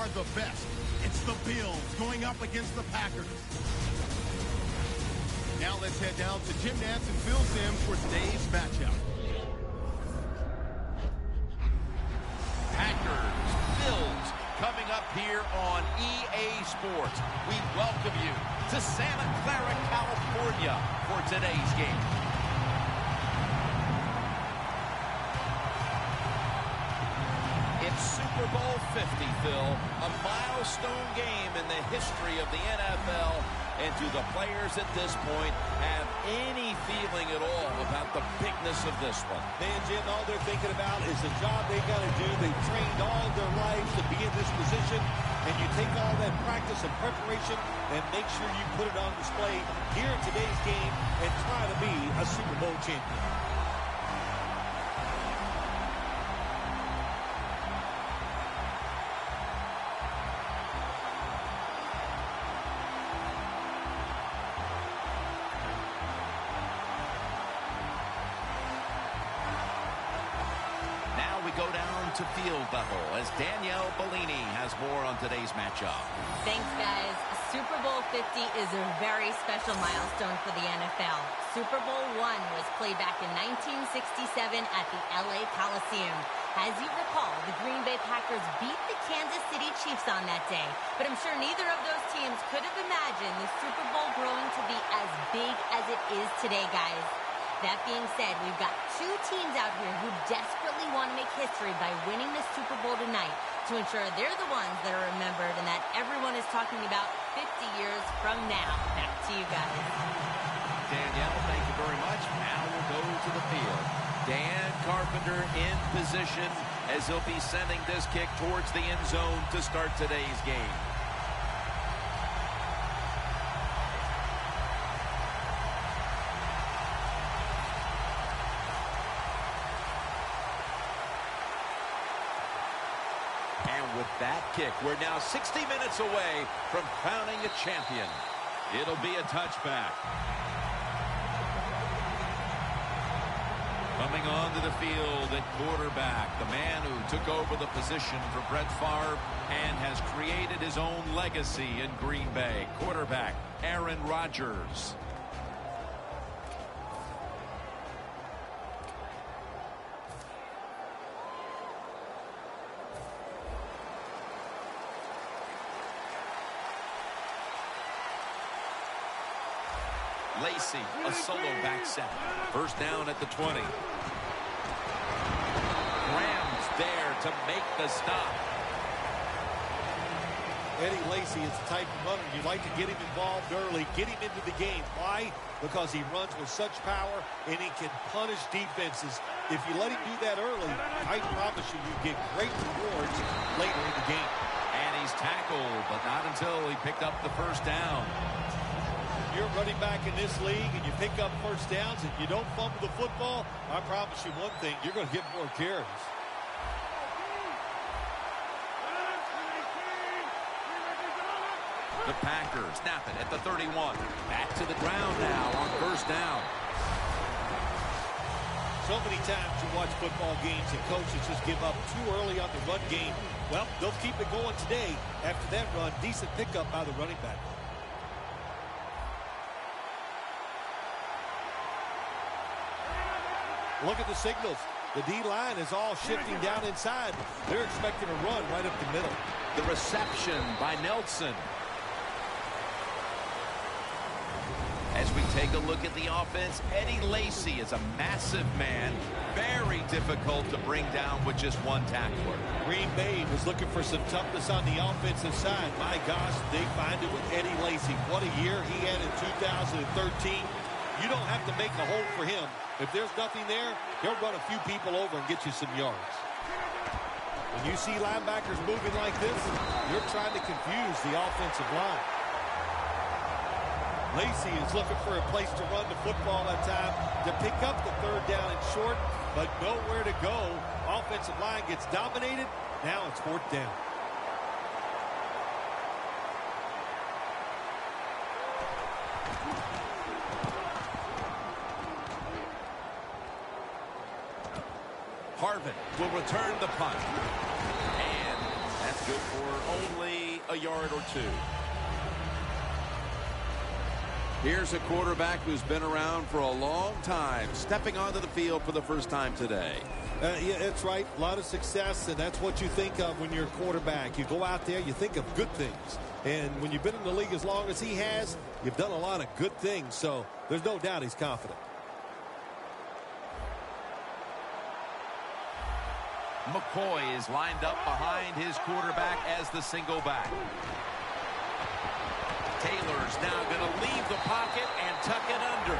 are the best. It's the Bills going up against the Packers. Now let's head down to Jim Nantz and Phil Simms for today's matchup. Packers, Bills, coming up here on EA Sports. We welcome you to Santa Clara, California for today's game. It's Super Bowl 50, Phil, a milestone game in the history of the NFL. And do the players at this point have any feeling at all about the bigness of this one? Man, Jim, all they're thinking about is the job they got to do. They've trained all of their lives to be in this position. And you take all that practice and preparation and make sure you put it on display here in today's game and try to be a Super Bowl champion. Go down to field level as Danielle Bellini has more on today's matchup. Thanks, guys. Super Bowl 50 is a very special milestone for the NFL. Super Bowl I was played back in 1967 at the LA Coliseum. As you recall, the Green Bay Packers beat the Kansas City Chiefs on that day. But I'm sure neither of those teams could have imagined the Super Bowl growing to be as big as it is today, guys. That being said, we've got two teams out here who desperately want to make history by winning the Super Bowl tonight to ensure they're the ones that are remembered and that everyone is talking about 50 years from now. Back to you guys. Danielle, thank you very much. Now we'll go to the field. Dan Carpenter in position as he'll be sending this kick towards the end zone to start today's game. With that kick, we're now 60 minutes away from crowning a champion. It'll be a touchback. Coming onto the field at quarterback, the man who took over the position for Brett Favre and has created his own legacy in Green Bay. Quarterback, Aaron Rodgers. Lacey, a solo back set. First down at the 20. Graham's there to make the stop. Eddie Lacy is the type of runner you like to get him involved early, get him into the game. Why? Because he runs with such power and he can punish defenses. If you let him do that early, I promise you, you get great rewards later in the game. And he's tackled, but not until he picked up the first down. You're running back in this league and you pick up first downs and you don't fumble the football, I promise you one thing, you're going to get more carries. The Packers snap it at the 31. Back to the ground now on first down. So many times you watch football games and coaches just give up too early on the run game. Well, they'll keep it going today. After that run, decent pickup by the running back. Look at the signals. The D-line is all shifting down inside. They're expecting a run right up the middle. The reception by Nelson. As we take a look at the offense, Eddie Lacy is a massive man. Very difficult to bring down with just one tackler. Green Bay was looking for some toughness on the offensive side. My gosh, they find it with Eddie Lacy. What a year he had in 2013. You don't have to make a hole for him. If there's nothing there, he'll run a few people over and get you some yards. When you see linebackers moving like this, you're trying to confuse the offensive line. Lacy is looking for a place to run the football at time to pick up the third down and short, but nowhere to go. Offensive line gets dominated. Now it's fourth down. Harvin will return the punt. And that's good for only a yard or two. Here's a quarterback who's been around for a long time, stepping onto the field for the first time today. Yeah, that's right. A lot of success, and that's what you think of when you're a quarterback. You go out there, you think of good things. And when you've been in the league as long as he has, you've done a lot of good things. So there's no doubt he's confident. McCoy is lined up behind his quarterback as the single back. Taylor's now going to leave the pocket and tuck it under.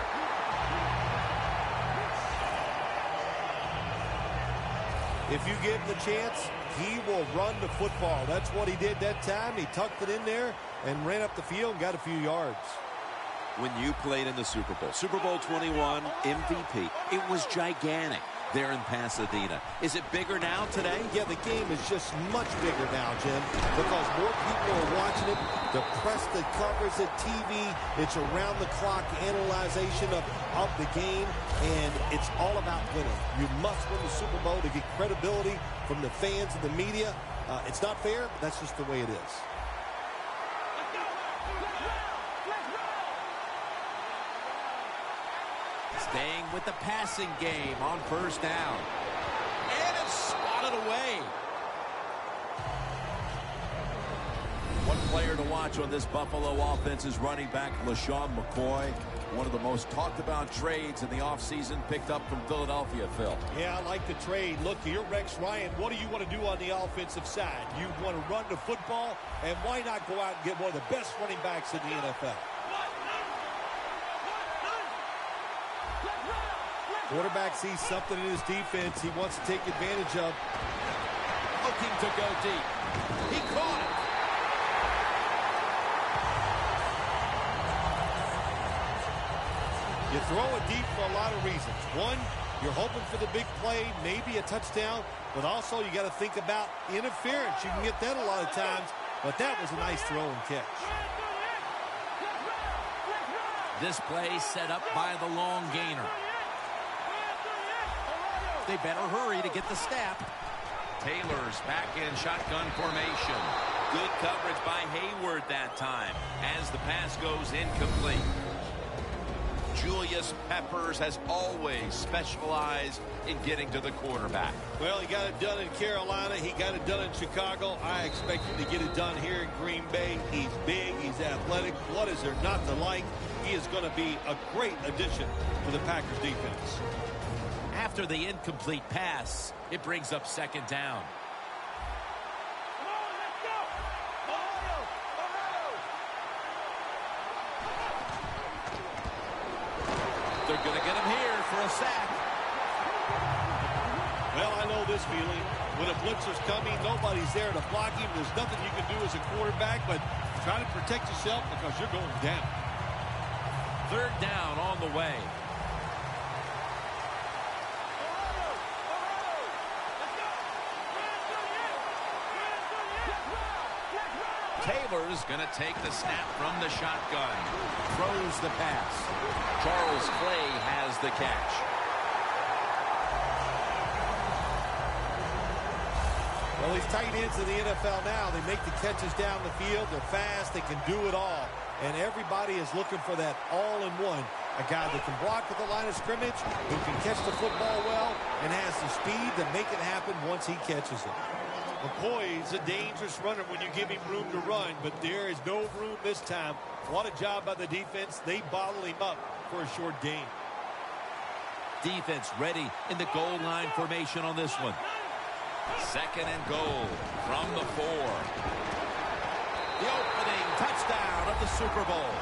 If you give him the chance, he will run the football. That's what he did that time. He tucked it in there and ran up the field and got a few yards. When you played in the Super Bowl, Super Bowl 21 MVP, it was gigantic there in Pasadena. Is it bigger now today? Yeah, the game is just much bigger now, Jim, because more people are watching it. The press that covers it, TV, it's around-the-clock analyzation of the game, and it's all about winning. You must win the Super Bowl to get credibility from the fans and the media. It's not fair, but that's just the way it is. Staying with the passing game on first down. And it's swatted away. One player to watch on this Buffalo offense is running back LaShawn McCoy. One of the most talked about trades in the offseason, picked up from Philadelphia, Phil. Yeah, I like the trade. Look, you're Rex Ryan. What do you want to do on the offensive side? You want to run the football, and why not go out and get one of the best running backs in the NFL? Quarterback sees something in his defense he wants to take advantage of. Looking to go deep. He caught it. You throw it deep for a lot of reasons. One, you're hoping for the big play, maybe a touchdown, but also you got to think about interference. You can get that a lot of times, but that was a nice throw and catch. This play set up by the long gainer. They better hurry to get the snap. Taylor's back in shotgun formation. Good coverage by Hayward that time as the pass goes incomplete. Julius Peppers has always specialized in getting to the quarterback. Well, he got it done in Carolina. He got it done in Chicago. I expect him to get it done here in Green Bay. He's big. He's athletic. What is there not to like? He is going to be a great addition to the Packers defense. After the incomplete pass, it brings up second down. They're going to get him here for a sack. Well, I know this feeling. When a blitzer's coming, nobody's there to block him. There's nothing you can do as a quarterback, but try to protect yourself because you're going down. Third down on the way. Taylor's going to take the snap from the shotgun. Throws the pass. Charles Clay has the catch. Well, these tight ends in the NFL now, they make the catches down the field. They're fast. They can do it all. And everybody is looking for that all-in-one. A guy that can block at the line of scrimmage, who can catch the football well, and has the speed to make it happen once he catches it. McCoy is a dangerous runner when you give him room to run, but there is no room this time. What a job by the defense. They bottle him up for a short gain. Defense ready in the goal line formation on this one. Second and goal from the 4. The opening touchdown of the Super Bowl.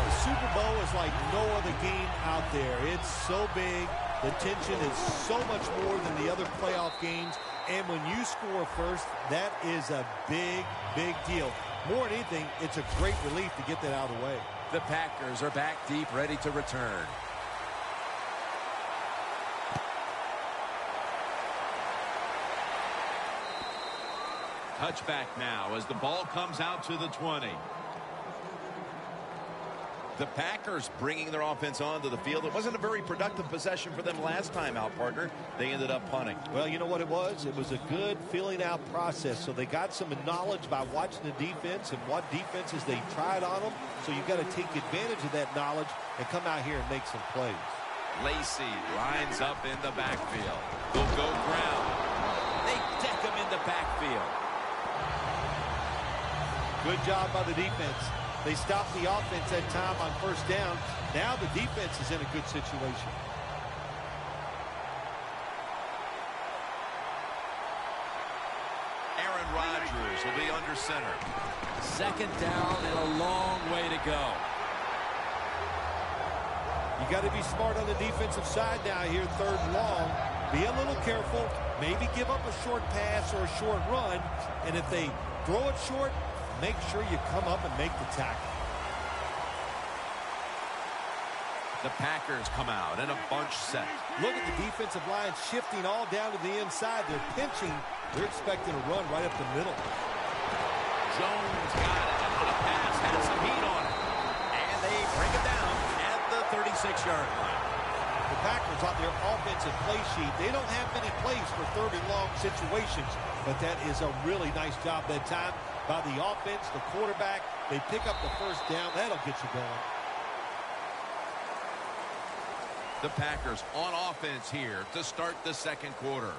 The Super Bowl is like no other game out there. It's so big. The tension is so much more than the other playoff games. And when you score first, that is a big, big deal. More than anything, it's a great relief to get that out of the way. The Packers are back deep, ready to return. Touchback now as the ball comes out to the 20. The Packers bringing their offense onto the field. It wasn't a very productive possession for them last time out, partner. They ended up punting. Well, you know what it was? It was a good filling out process. So they got some knowledge by watching the defense and what defenses they tried on them. So you've got to take advantage of that knowledge and come out here and make some plays. Lacey lines up in the backfield. They'll go ground. They deck him in the backfield. Good job by the defense. They stopped the offense that time on first down. Now the defense is in a good situation. Aaron Rodgers will be under center. Second down and a long way to go. You got to be smart on the defensive side now here, third and long. Be a little careful. Maybe give up a short pass or a short run. And if they throw it short, make sure you come up and make the tackle. The Packers come out in a bunch set. Look at the defensive line shifting all down to the inside. They're pinching. They're expecting a run right up the middle. Jones got it. The pass has some heat on it. And they bring it down at the 36-yard line. The Packers on their offensive play sheet, they don't have many plays for third and long situations, but that is a really nice job that time by the offense, the quarterback. They pick up the first down. That'll get you going. The Packers on offense here to start the second quarter.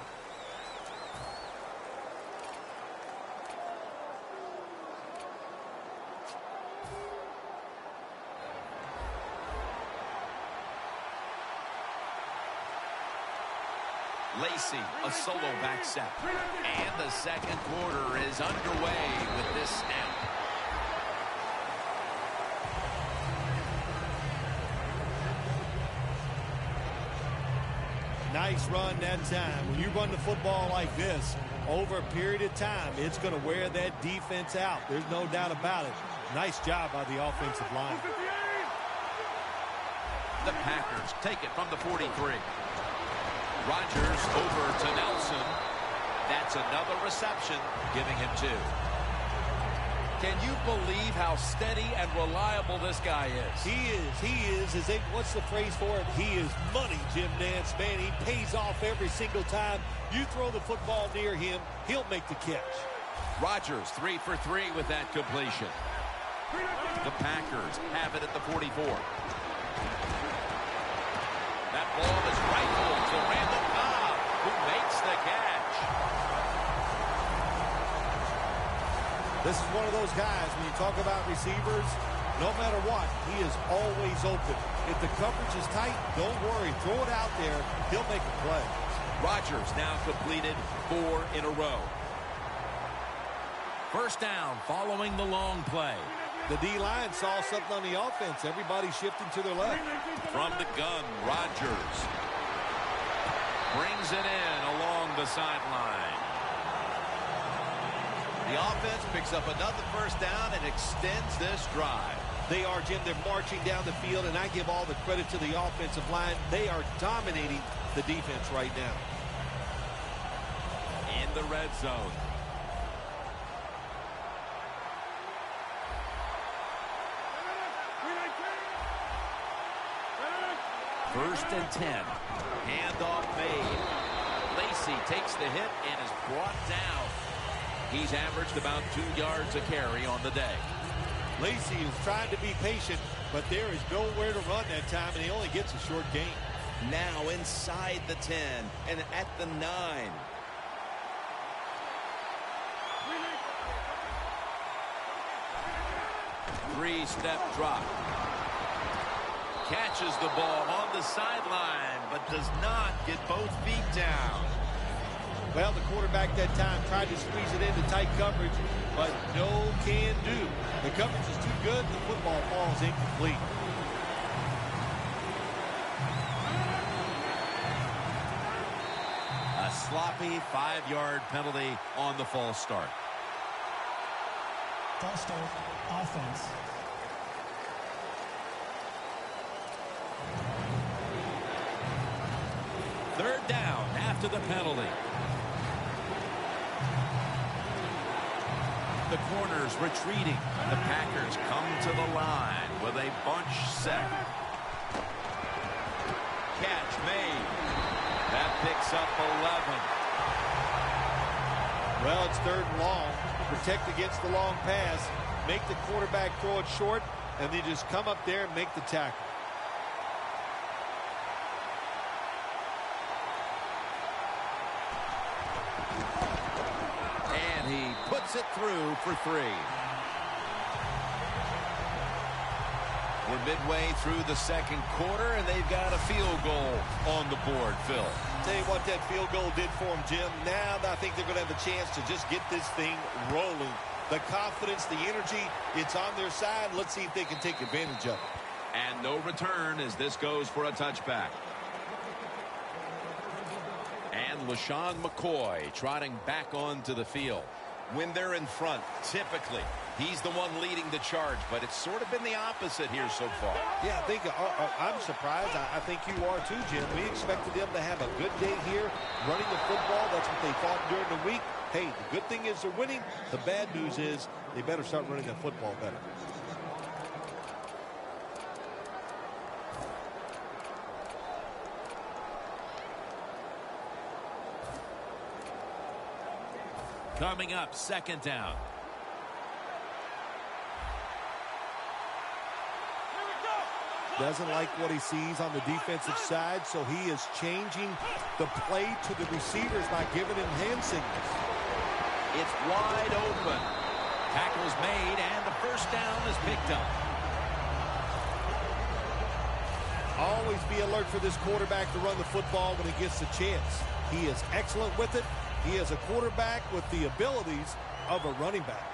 Lacey, a solo back set. And the second quarter is underway with this snap. Nice run that time. When you run the football like this, over a period of time, it's going to wear that defense out. There's no doubt about it. Nice job by the offensive line. The Packers take it from the 43. Rodgers over to Nelson. That's another reception, giving him 2. Can you believe how steady and reliable this guy is? He is. What's the phrase for it? He is money, Jim Nantz. Man, he pays off every single time. You throw the football near him, he'll make the catch. Rodgers 3 for 3 with that completion. The Packers have it at the 44. That ball is rifled to Randall Cobb, who makes the catch. This is one of those guys, when you talk about receivers, no matter what, he is always open. If the coverage is tight, don't worry. Throw it out there. He'll make a play. Rodgers now completed 4 in a row. First down following the long play. The D-line saw something on the offense. Everybody shifting to their left. From the gun, Rodgers brings it in along the sideline. The offense picks up another first down and extends this drive. They are, Jim. They're marching down the field, and I give all the credit to the offensive line. They are dominating the defense right now. In the red zone. First and 10. Handoff made. Lacey takes the hit and is brought down. He's averaged about 2 yards a carry on the day. Lacey is trying to be patient, but there is nowhere to run that time, and he only gets a short gain. Now inside the 10 and at the 9. Three-step drop. Catches the ball on the sideline, but does not get both feet down. Well, the quarterback that time tried to squeeze it into tight coverage, but no can do. The coverage is too good. The football falls incomplete. A sloppy 5-yard penalty on the false start. False start, offense. Third down after the penalty. The corners retreating. The Packers come to the line. with a bunch set. Catch made. That picks up 11. Well, it's 3rd and long. Protect against the long pass. Make the quarterback throw it short, and then just come up there and make the tackle. And he puts it through for 3. We're midway through the 2nd quarter, and they've got a field goal on the board, Phil. Tell you what that field goal did for them, Jim. Now I think they're going to have a chance to just get this thing rolling. The confidence, the energy, it's on their side. Let's see if they can take advantage of it. And no return as this goes for a touchback. And LaShawn McCoy trotting back onto the field. When they're in front, typically, he's the one leading the charge, but it's sort of been the opposite here so far. Yeah, I think I'm surprised. I think you are too, Jim. We expected them to have a good day here running the football. That's what they thought during the week. Hey, the good thing is they're winning. The bad news is they better start running the football better. Coming up, 2nd down. Doesn't like what he sees on the defensive side, so he is changing the play to the receivers by giving him hand signals. It's wide open. Tackle's made, and the 1st down is picked up. Always be alert for this quarterback to run the football when he gets the chance. He is excellent with it. He is a quarterback with the abilities of a running back.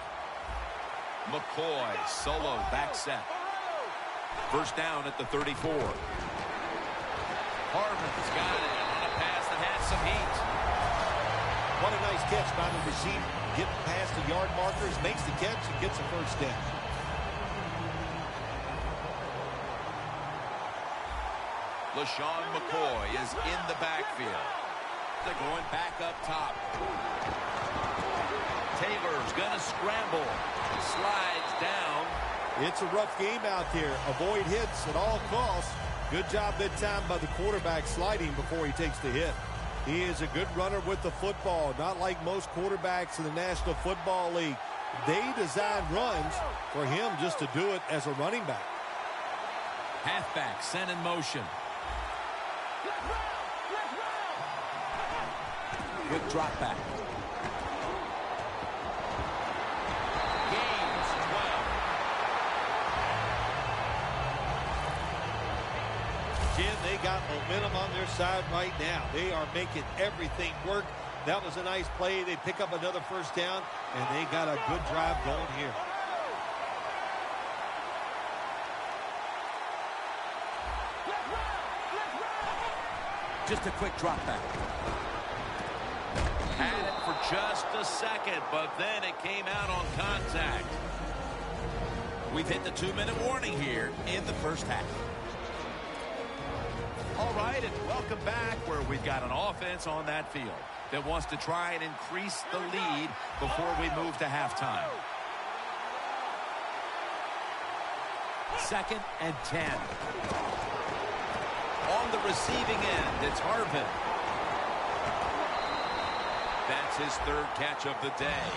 McCoy, solo back set. 1st down at the 34. Harmon's got it on a pass that had some heat. What a nice catch by the receiver. Getting past the yard markers, makes the catch, and gets a 1st down. LaShawn McCoy is in the backfield. They're going back up top. Taylor's going to scramble. Slides down. It's a rough game out there. Avoid hits at all costs. Good job that time by the quarterback sliding before he takes the hit. He is a good runner with the football, not like most quarterbacks in the National Football League. They design runs for him just to do it as a running back. Halfback sent in motion. Quick drop back. Gains 12. Jim, they got momentum on their side right now. They are making everything work. That was a nice play. They pick up another 1st down, and they got a good drive going here. Just a quick drop back. Had it for just a second, but then it came out on contact. We've hit the 2-minute warning here in the 1st half. All right, and welcome back where we've got an offense on that field that wants to try and increase the lead before we move to halftime. 2nd and 10. On the receiving end, it's Harvin. That's his 3rd catch of the day.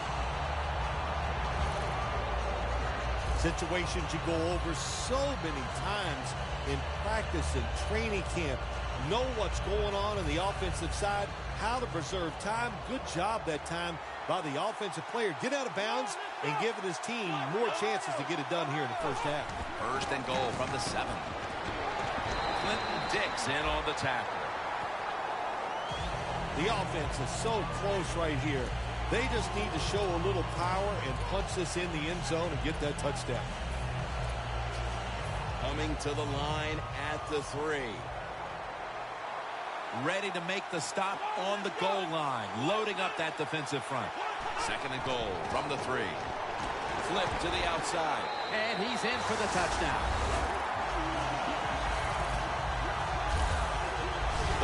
Situations you go over so many times in practice and training camp. Know what's going on the offensive side, how to preserve time. Good job that time by the offensive player. Get out of bounds and giving his team more chances to get it done here in the 1st half. 1st and goal from the 7. Clinton Dix in on the tackle. The offense is so close right here. They just need to show a little power and punch this in the end zone and get that touchdown. Coming to the line at the 3. Ready to make the stop on the goal line. Loading up that defensive front. 2nd and goal from the 3. Flip to the outside. And he's in for the touchdown.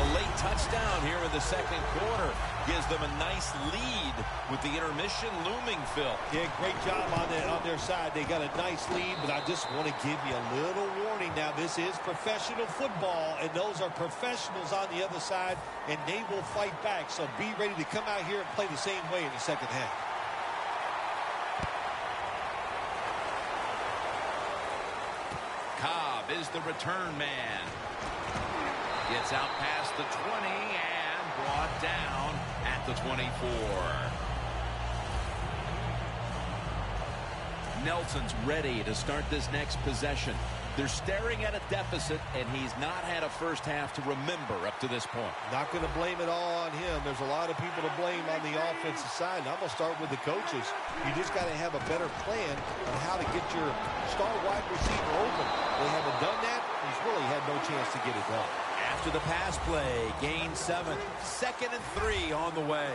The late touchdown here in the second quarter gives them a nice lead with the intermission looming, Phil. Yeah, great job on their side. They got a nice lead, but I just want to give you a little warning now. This is professional football, and those are professionals on the other side, and they will fight back. So be ready to come out here and play the same way in the second half. Cobb is the return man. Gets out past the 20 and brought down at the 24. Nelson's ready to start this next possession. They're staring at a deficit, and he's not had a first half to remember up to this point. Not going to blame it all on him. There's a lot of people to blame on the offensive side. And I'm going to start with the coaches. You just got to have a better plan on how to get your star wide receiver open. They haven't done that. He's really had no chance to get it done. After the pass play, gain 7. 2nd and 3 on the way.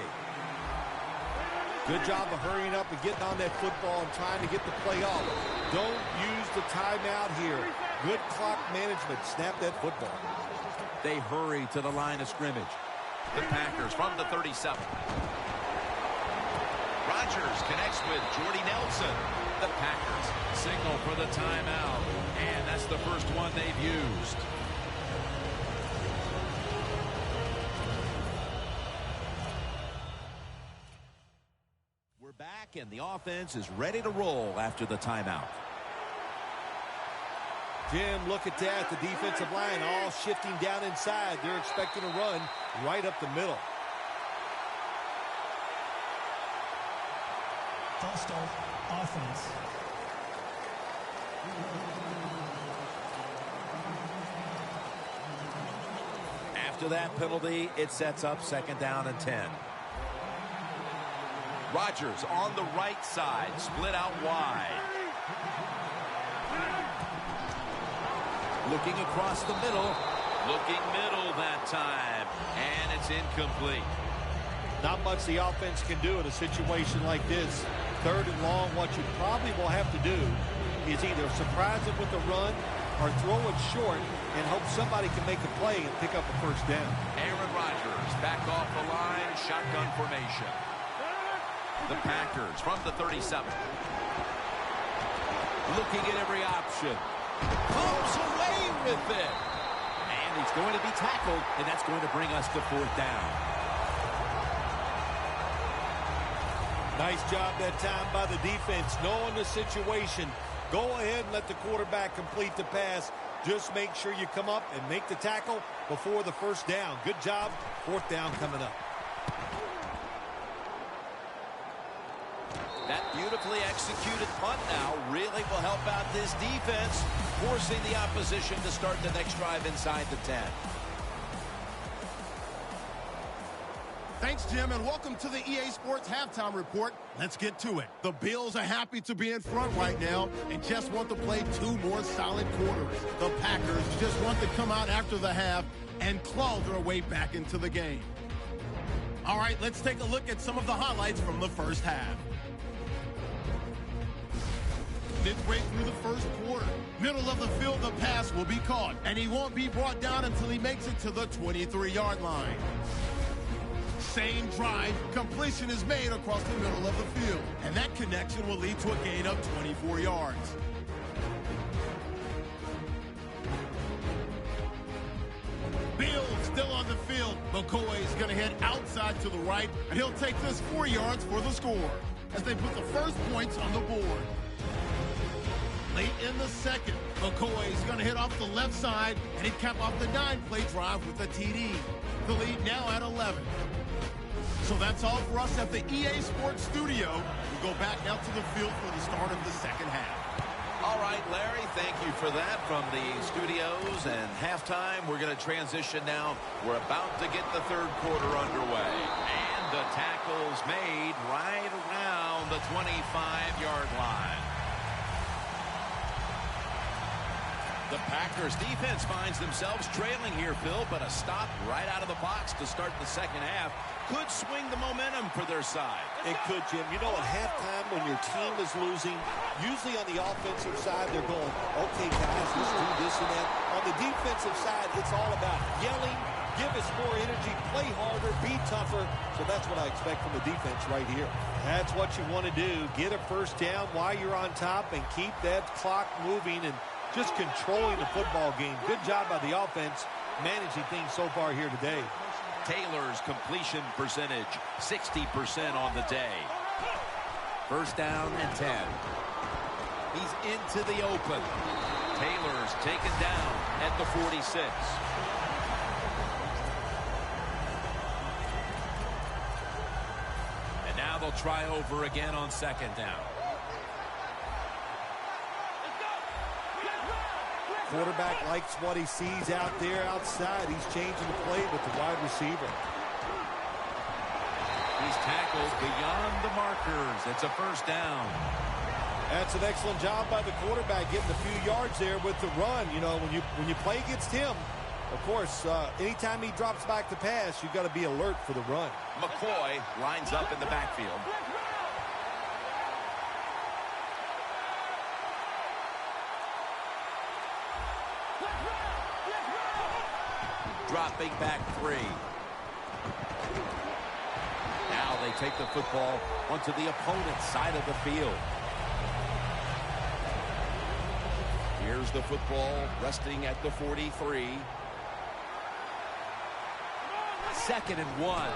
Good job of hurrying up and getting on that football and trying to get the play off. Don't use the timeout here. Good clock management. Snap that football. They hurry to the line of scrimmage. The Packers from the 37. Rodgers connects with Jordy Nelson. The Packers signal for the timeout. And that's the first one they've used. Back, and the offense is ready to roll after the timeout. Jim, look at that. The defensive line all shifting down inside. They're expecting a run right up the middle. False start, offense. After that penalty, it sets up 2nd down and 10. Rodgers on the right side, split out wide. Looking across the middle. Looking middle that time. And it's incomplete. Not much the offense can do in a situation like this. 3rd and long, what you probably will have to do is either surprise it with a run or throw it short and hope somebody can make a play and pick up a first down. Aaron Rodgers back off the line, shotgun formation. The Packers from the 37. Looking at every option. Comes away with it. And he's going to be tackled, and that's going to bring us to 4th down. Nice job that time by the defense. Knowing the situation, go ahead and let the quarterback complete the pass. Just make sure you come up and make the tackle before the first down. Good job. 4th down coming up. That beautifully executed punt now really will help out this defense, forcing the opposition to start the next drive inside the 10. Thanks, Jim, and welcome to the EA Sports Halftime Report. Let's get to it. The Bills are happy to be in front right now and just want to play 2 more solid quarters. The Packers just want to come out after the half and claw their way back into the game. All right, let's take a look at some of the highlights from the first half. Midway through the first quarter, middle of the field, the pass will be caught, and he won't be brought down until he makes it to the 23-yard line. Same drive, completion is made across the middle of the field, and that connection will lead to a gain of 24 yards. Bills still on the field. McCoy is going to head outside to the right, and he'll take this 4 yards for the score as they put the first points on the board. Late in the second, McCoy is going to hit off the left side, and he'd cap off the 9-play drive with a TD. The lead now at 11. So that's all for us at the EA Sports Studio. We go back out to the field for the start of the second half. All right, Larry, thank you for that from the studios. And halftime, we're going to transition now. We're about to get the third quarter underway. And the tackle's made right around the 25-yard line. The Packers defense finds themselves trailing here, Phil, but a stop right out of the box to start the second half could swing the momentum for their side. It could, Jim. You know, at halftime when your team is losing, usually on the offensive side, they're going, okay, guys, let's do this and that. On the defensive side, it's all about yelling, give us more energy, play harder, be tougher. So that's what I expect from the defense right here. That's what you want to do. Get a first down while you're on top and keep that clock moving and just controlling the football game. Good job by the offense managing things so far here today. Taylor's completion percentage, 60% on the day. First down and 10. He's into the open. Taylor's taken down at the 46. And now they'll try over again on second down. Quarterback likes what he sees out there outside. He's changing the play with the wide receiver. He's tackled beyond the markers. It's a first down. That's an excellent job by the quarterback, getting a few yards there with the run. You know, when you play against him, of course, anytime he drops back to pass, you've got to be alert for the run. McCoy lines up in the backfield. Dropping back 3. Now they take the football onto the opponent's side of the field. Here's the football resting at the 43. Second and 1.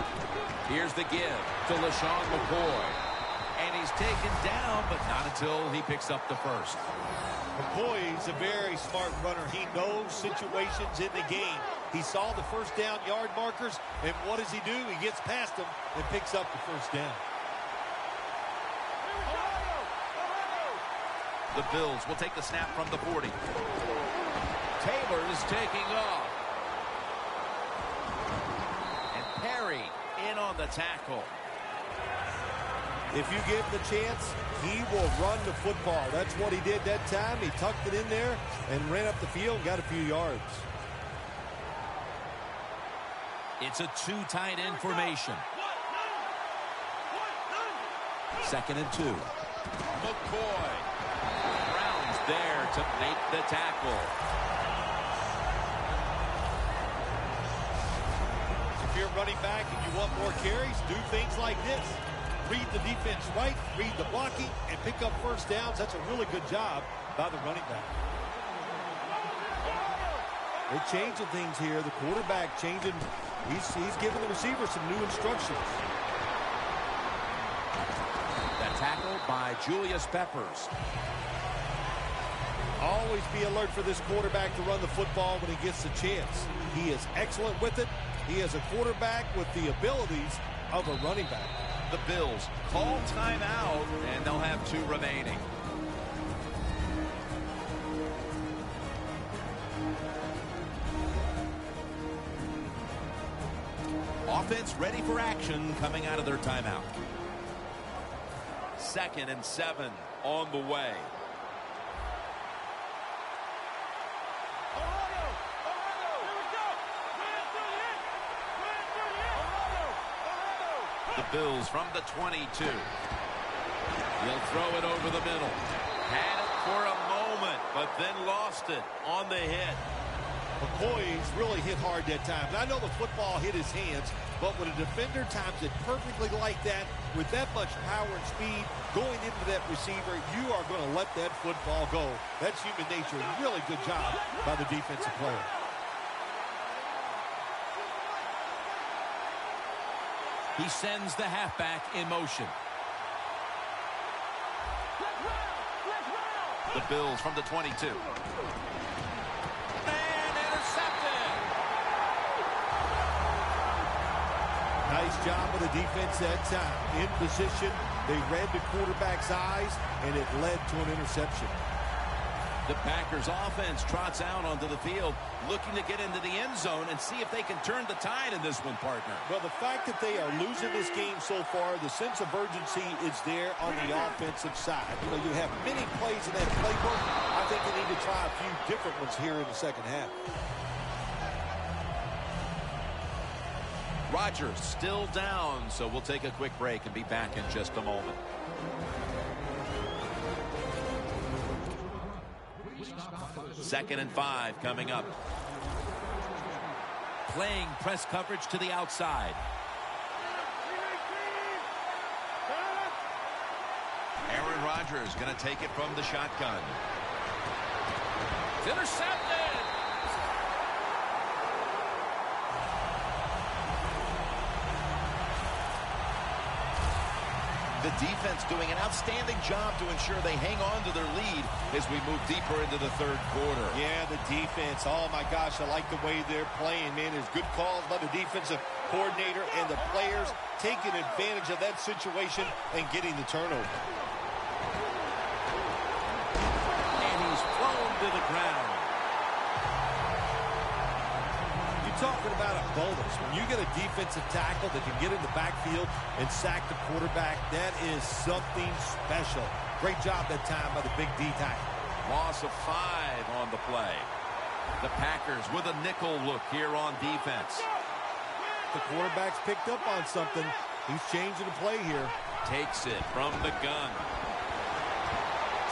Here's the give to LaShawn McCoy. And he's taken down, but not until he picks up the first. McCoy's a very smart runner. He knows situations in the game. He saw the first down yard markers, and what does he do? He gets past them and picks up the first down. The Bills will take the snap from the 40. Taylor is taking off. And Perry in on the tackle. If you give him the chance, he will run the football. That's what he did that time. He tucked it in there and ran up the field and got a few yards. It's a 2 tight end formation. Second and 2. McCoy. Brown's there to make the tackle. If you're running back and you want more carries, do things like this. Read the defense right, read the blocking, and pick up first downs. That's a really good job by the running back. They're changing things here. The quarterback changing. He's giving the receiver some new instructions. That tackle by Julius Peppers. Always be alert for this quarterback to run the football when he gets the chance. He is excellent with it. He is a quarterback with the abilities of a running back. The Bills call timeout, and they'll have 2 remaining. Offense ready for action coming out of their timeout. Second and 7 on the way. The Bills from the 22. He'll throw it over the middle. Had it for a moment, but then lost it on the hit. McCoy's really hit hard that time. And I know the football hit his hands, but when a defender times it perfectly like that, with that much power and speed going into that receiver, you are going to let that football go. That's human nature. Really good job by the defensive player. He sends the halfback in motion. The Bills from the 22. Nice job of the defense that time. In position, they read the quarterback's eyes, and it led to an interception. The Packers offense trots out onto the field, looking to get into the end zone and see if they can turn the tide in this one, partner. Well, the fact that they are losing this game so far, the sense of urgency is there on the offensive side. You know, you have many plays in that playbook. I think they need to try a few different ones here in the second half. Rodgers still down, so we'll take a quick break and be back in just a moment. Second and 5 coming up. playing press coverage to the outside. Aaron Rodgers going to take it from the shotgun. It's intercepted. The defense doing an outstanding job to ensure they hang on to their lead as we move deeper into the third quarter. Yeah, the defense. Oh, my gosh, I like the way they're playing, man. There's good calls by the defensive coordinator and the players taking advantage of that situation and getting the turnover. And he's thrown to the ground. Talking about a bonus. When you get a defensive tackle that can get in the backfield and sack the quarterback, that is something special. Great job that time by the big D tackle. Loss of 5 on the play. The Packers with a nickel look here on defense. The quarterback's picked up on something. He's changing the play here. Takes it from the gun.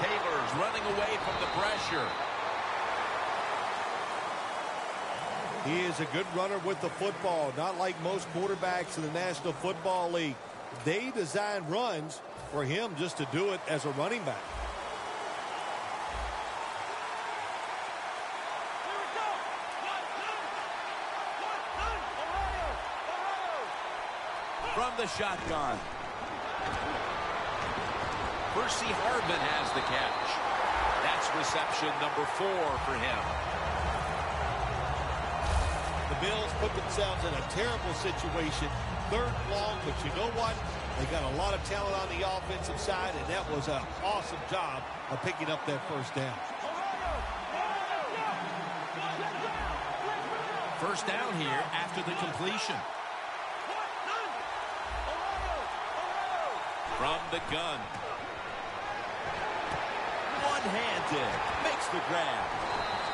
Taylor's running away from the pressure. He is a good runner with the football, not like most quarterbacks in the National Football League. They design runs for him just to do it as a running back. From the shotgun. Percy Harvin has the catch. That's reception number 4 for him. The Bills put themselves in a terrible situation. 3rd long, but you know what? They got a lot of talent on the offensive side, and that was an awesome job of picking up that first down. First down here after the completion. From the gun. One-handed. Makes the grab.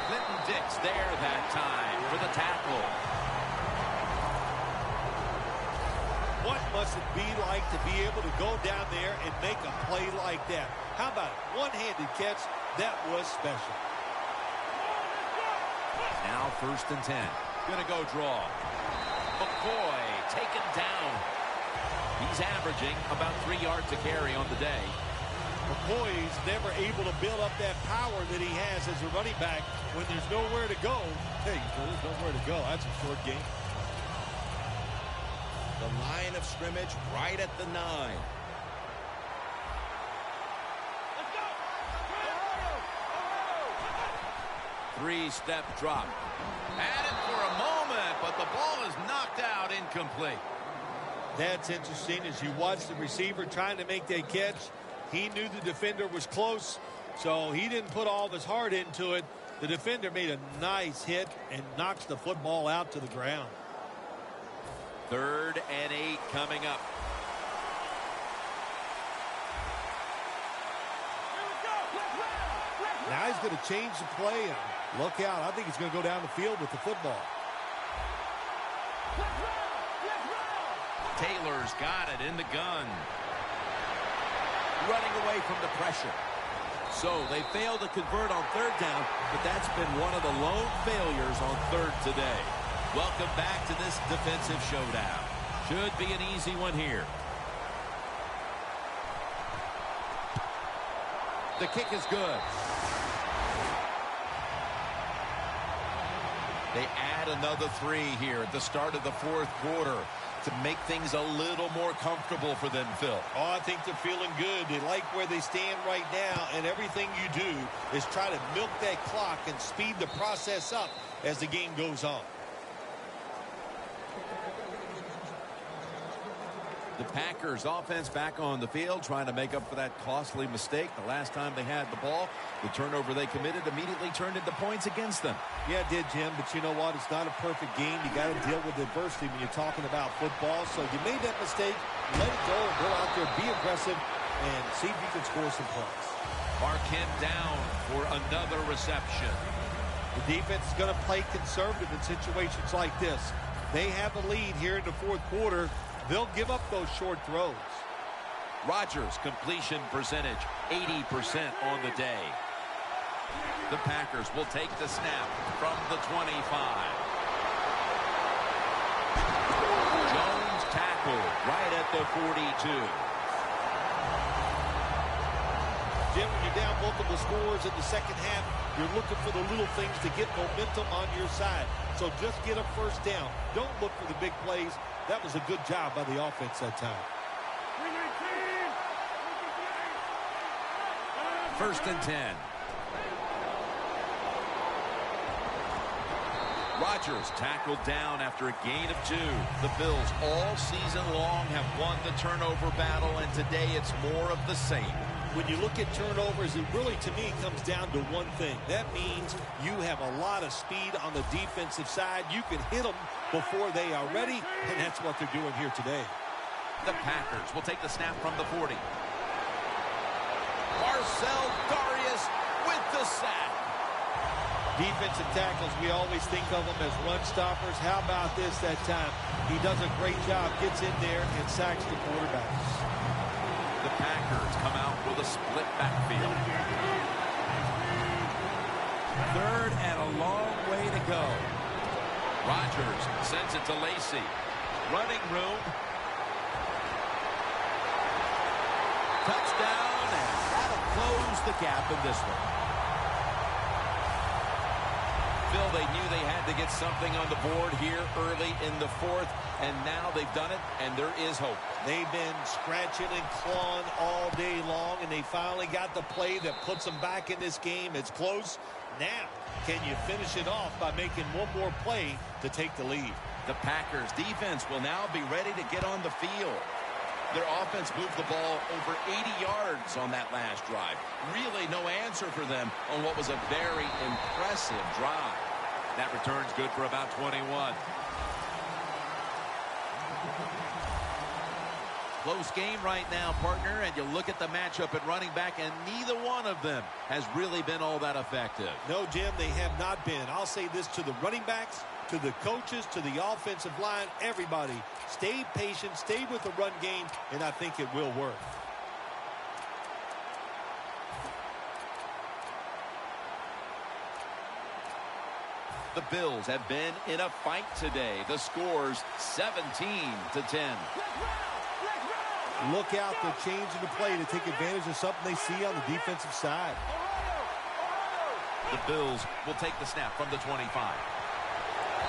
Clinton Dix there that time for the tackle. What must it be like to be able to go down there and make a play like that? How about it? One-handed catch? That was special. Now 1st and 10. Gonna go draw. McCoy taken down. He's averaging about 3 yards a carry on the day. McCoy's never able to build up that power that he has as a running back when there's nowhere to go. Hey, there's nowhere to go. That's a short game. The line of scrimmage right at the 9. Let's go! 3-step drop. Had it for a moment, but the ball is knocked out, incomplete. That's interesting. As you watch the receiver trying to make that catch, he knew the defender was close, so he didn't put all of his heart into it. The defender made a nice hit and knocks the football out to the ground. 3rd and 8 coming up. Now he's going to change the play, and look out. I think he's going to go down the field with the football. Taylor's got it in the gun. Running away from the pressure. So they failed to convert on 3rd down, but that's been one of the lone failures on 3rd today. Welcome back to this defensive showdown. Should be an easy one here. The kick is good. They add another 3 here at the start of the 4th quarter to make things a little more comfortable for them, Phil. Oh, I think they're feeling good. They like where they stand right now, and everything you do is try to milk that clock and speed the process up as the game goes on. The Packers offense back on the field trying to make up for that costly mistake the last time they had the ball. The turnover they committed immediately turned into points against them. Yeah, it did, Jim, but you know what? It's not a perfect game. You got to deal with adversity when you're talking about football. So you made that mistake, let it go, and go out there, be aggressive, and see if you can score some points. Marquette down for another reception. The defense is going to play conservative in situations like this. They have a lead here in the 4th quarter. They'll give up those short throws. Rodgers' completion percentage, 80% on the day. The Packers will take the snap from the 25. tackled right at the 42. Jim, when you're down multiple scores in the second half, you're looking for the little things to get momentum on your side. So just get a first down. Don't look for the big plays. That was a good job by the offense that time. 1st and 10. Rodgers tackled down after a gain of 2. The Bills all season long have won the turnover battle, and today it's more of the same. When you look at turnovers, it really, to me, comes down to one thing. That means you have a lot of speed on the defensive side. You can hit them before they are ready, and that's what they're doing here today. The Packers will take the snap from the 40. Marcel Darius with the sack. Defensive tackles, we always think of them as run stoppers. How about this that time? He does a great job, gets in there, and sacks the quarterbacks. The Packers come out with a split backfield. 3rd and a long way to go. Rodgers sends it to Lacy. Running room. Touchdown, and that'll close the gap in this one. Phil, they knew they had to get something on the board here early in the 4th, and now they've done it, and there is hope. They've been scratching and clawing all day long, and they finally got the play that puts them back in this game. It's close. Now, can you finish it off by making one more play to take the lead? The Packers defense will now be ready to get on the field. Their offense moved the ball over 80 yards on that last drive. Really no answer for them on what was a very impressive drive. That return's good for about 21. Close game right now, partner, and you look at the matchup at running back, and neither one of them has really been all that effective. No, Jim, they have not been. I'll say this to the running backs, to the coaches, to the offensive line, everybody. Stay patient, stay with the run game, and I think it will work. The Bills have been in a fight today. The score's 17-10. Look out, they're changing the play to take advantage of something they see on the defensive side. The Bills will take the snap from the 25.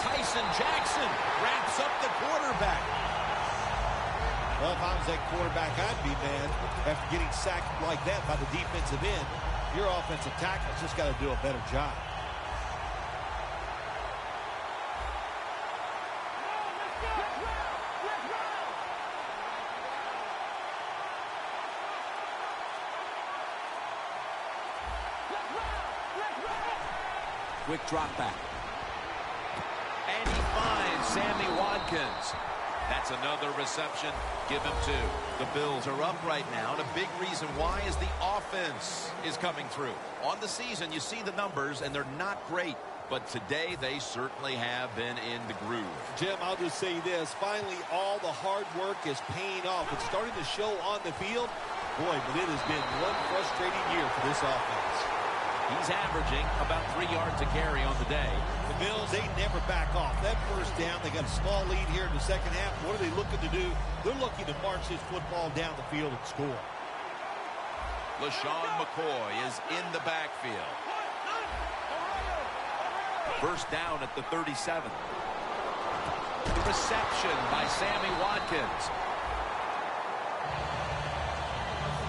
Tyson Jackson wraps up the quarterback. Well, if I was that quarterback, I'd be mad after getting sacked like that by the defensive end. Your offensive tackle's just got to do a better job. Quick drop back. And he finds Sammy Watkins. That's another reception. Give him 2. The Bills are up right now, and a big reason why is the offense is coming through. On the season, you see the numbers, and they're not great. But today, they certainly have been in the groove. Jim, I'll just say this. Finally, all the hard work is paying off. It's starting to show on the field. Boy, but it has been one frustrating year for this offense. He's averaging about 3 yards a carry on the day. The Bills, they never back off. That first down, they got a small lead here in the second half. What are they looking to do? They're looking to march this football down the field and score. LaShawn McCoy is in the backfield. First down at the 37. The reception by Sammy Watkins.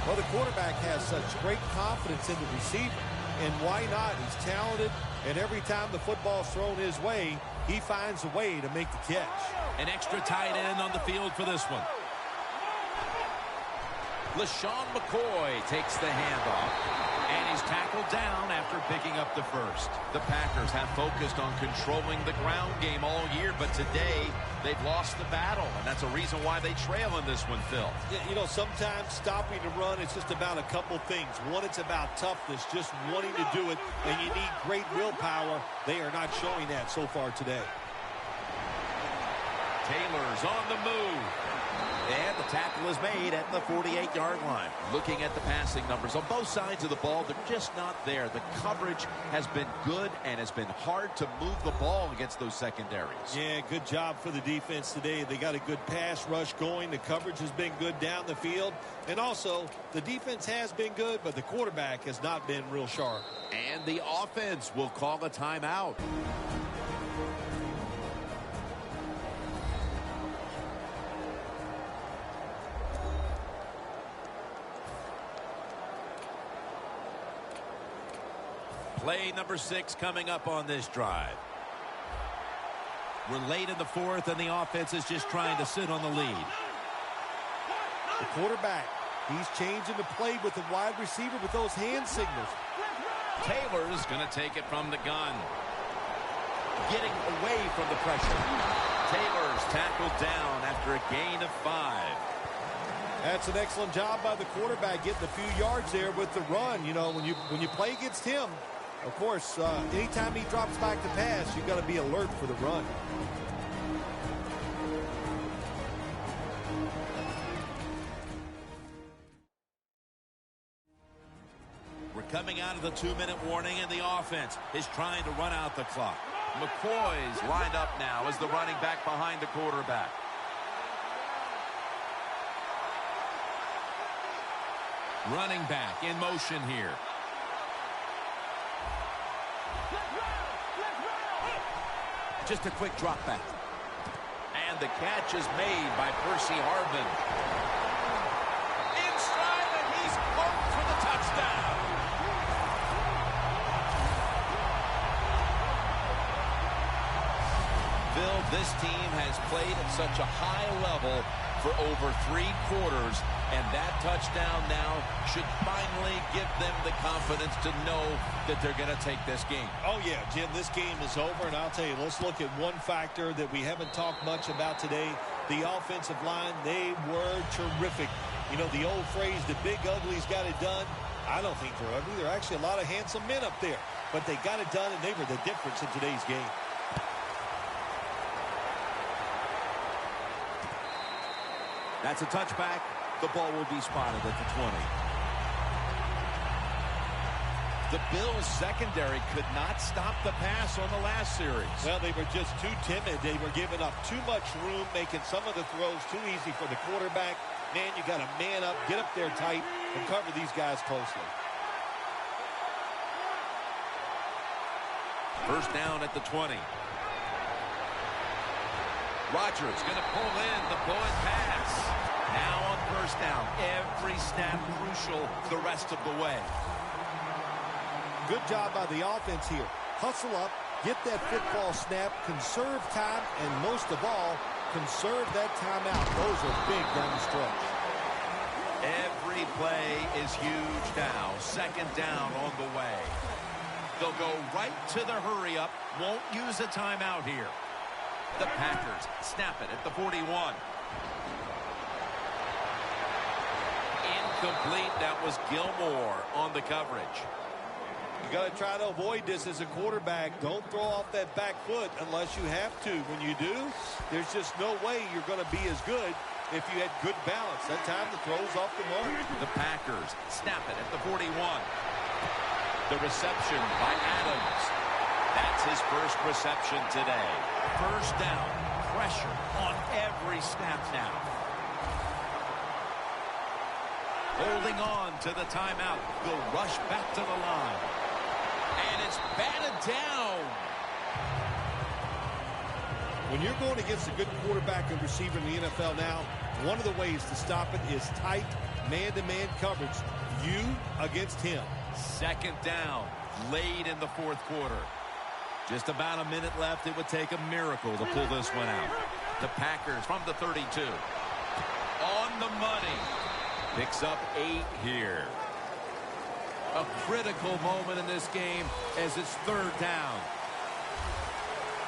Well, the quarterback has such great confidence in the receiver. And why not? He's talented, and every time the football's thrown his way, he finds a way to make the catch. An extra tight end on the field for this one. LaShawn McCoy takes the handoff, and he's tackled down after picking up the first. The Packers have focused on controlling the ground game all year, but today they've lost the battle, and that's a reason why they trail in this one, Phil. You know, sometimes stopping the run, it's just about a couple things. One, it's about toughness, just wanting to do it, and you need great willpower. They are not showing that so far today. Taylor's on the move. And the tackle is made at the 48-yard line. Looking at the passing numbers on both sides of the ball, they're just not there. The coverage has been good and has been hard to move the ball against those secondaries. Yeah, good job for the defense today. They got a good pass rush going. The coverage has been good down the field. And also, the defense has been good, but the quarterback has not been real sharp. And the offense will call a timeout. Play number 6 coming up on this drive. We're late in the fourth, and the offense is just trying to sit on the lead. The quarterback, he's changing the play with the wide receiver with those hand signals. Taylor's going to take it from the gun. Getting away from the pressure. Taylor's tackled down after a gain of 5. That's an excellent job by the quarterback, getting a few yards there with the run. You know, when you play against him, of course, anytime he drops back to pass, you've got to be alert for the run. We're coming out of the 2-minute warning, and the offense is trying to run out the clock. McCoy's lined up now as the running back behind the quarterback. Running back in motion here. Just a quick drop back. And the catch is made by Percy Harvin. Inside, and he's caught for the touchdown. Phil, this team has played at such a high level for over 3 quarters, and that touchdown now should finally give them the confidence to know that they're going to take this game. Oh, yeah, Jim, this game is over, and I'll tell you, let's look at one factor that we haven't talked much about today. The offensive line, they were terrific. You know, the old phrase, the big ugly's got it done. I don't think they're ugly. There are actually a lot of handsome men up there, but they got it done, and they were the difference in today's game. That's a touchback. The ball will be spotted at the 20. The Bills' secondary could not stop the pass on the last series. Well, they were just too timid. They were giving up too much room, making some of the throws too easy for the quarterback. Man, you got to man up, get up there tight, and cover these guys closely. First down at the 20. Rodgers going to pull in the bullet pass. Now on first down. Every snap crucial the rest of the way. Good job by the offense here. Hustle up, get that football snap, conserve time, and most of all, conserve that timeout. Those are big down the stretch. Every play is huge now. Second down on the way. They'll go right to the hurry up. Won't use a timeout here. The Packers snap it at the 41. Incomplete. That was Gilmore on the coverage. You got to try to avoid this as a quarterback. Don't throw off that back foot unless you have to. When you do, there's just no way you're going to be as good if you had good balance. That time the throw's off the mark. The Packers snap it at the 41. The reception by Adams. That's his first reception today. First down. Pressure on every snap now. Holding on to the timeout. They'll rush back to the line. And it's batted down. When you're going against a good quarterback and receiver in the NFL now, one of the ways to stop it is tight man-to-man coverage. You against him. Second down. Late in the fourth quarter. Just about a minute left. It would take a miracle to pull this one out. The Packers from the 32. On the money. Picks up 8 here. A critical moment in this game as it's third down.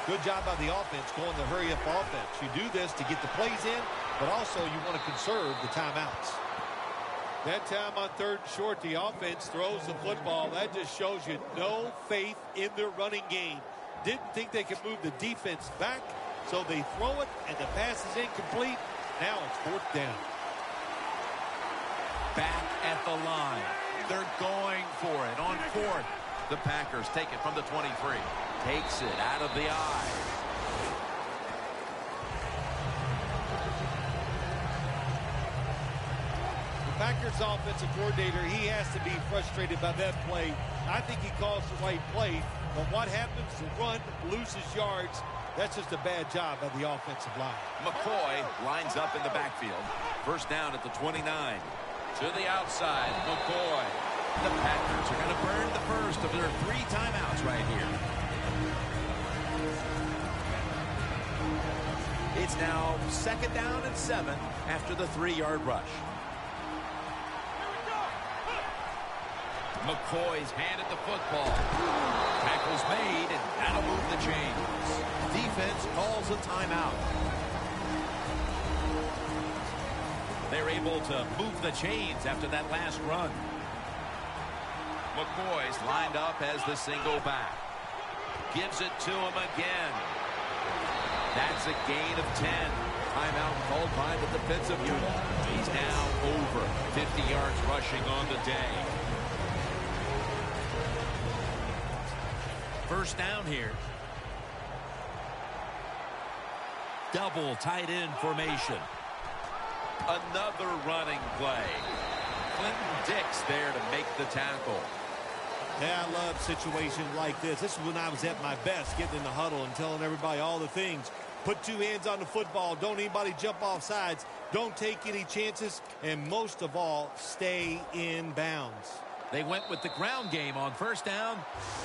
Good job by the offense going the hurry-up offense. You do this to get the plays in, but also you want to conserve the timeouts. That time on third and short, the offense throws the football. That just shows you no faith in their running game. Didn't think they could move the defense back, so they throw it, and the pass is incomplete. Now it's 4th down. Back at the line. They're going for it on 4th. The Packers take it from the 23. Takes it out of the eye. The Packers offensive coordinator, he has to be frustrated by that play. I think he calls the right play, but what happens to run, loses yards, that's just a bad job by the offensive line. McCoy lines up in the backfield. First down at the 29. To the outside, McCoy. The Packers are going to burn the first of their 3 timeouts right here. It's now 2nd down and 7 after the 3-yard rush. McCoy's handed the football. Tackle's made, and that'll move the chains. Defense calls a timeout. They're able to move the chains after that last run. McCoy's lined up as the single back. Gives it to him again. That's a gain of 10. Timeout called by the defensive unit. He's now over 50 yards rushing on the day. First down here. Double tight end formation. Another running play. Clinton Dix there to make the tackle. Yeah, I love situations like this. This is when I was at my best, getting in the huddle and telling everybody all the things. Put 2 hands on the football. Don't anybody jump off sides. Don't take any chances. And most of all, stay in bounds. They went with the ground game on first down.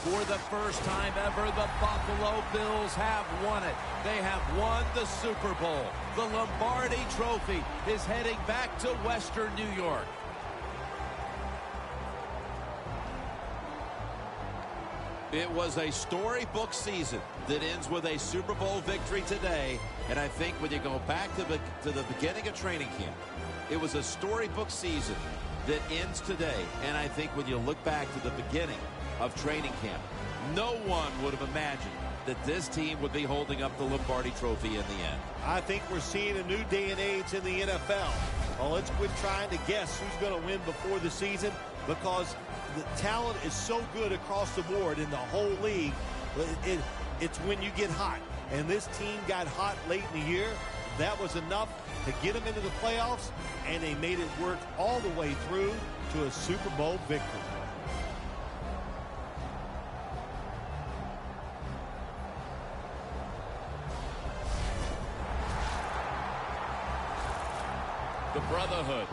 For the first time ever, the Buffalo Bills have won it. They have won the Super Bowl. The Lombardi Trophy is heading back to Western New York. It was a storybook season that ends with a Super Bowl victory today. And I think when you go back to the beginning of training camp, it was a storybook season that ends today. And I think when you look back to the beginning of training camp, no one would have imagined that this team would be holding up the Lombardi Trophy in the end. I think we're seeing a new day and age in the NFL. Well, let's quit trying to guess who's going to win before the season, because the talent is so good across the board in the whole league. It's when you get hot. And this team got hot late in the year. That was enough to get them into the playoffs, and they made it work all the way through to a Super Bowl victory. The brotherhood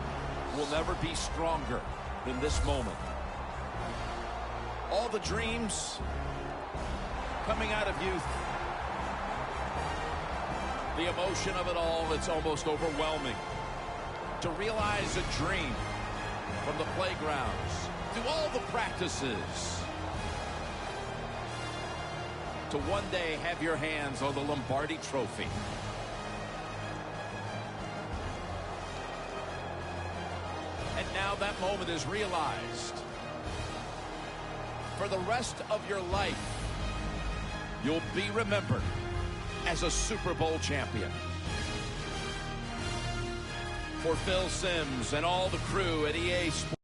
will never be stronger than this moment. All the dreams coming out of youth. The emotion of it all, it's almost overwhelming. To realize a dream from the playgrounds, through all the practices, to one day have your hands on the Lombardi Trophy. And now that moment is realized. For the rest of your life, you'll be remembered as a Super Bowl champion. For Phil Simms and all the crew at EA Sports.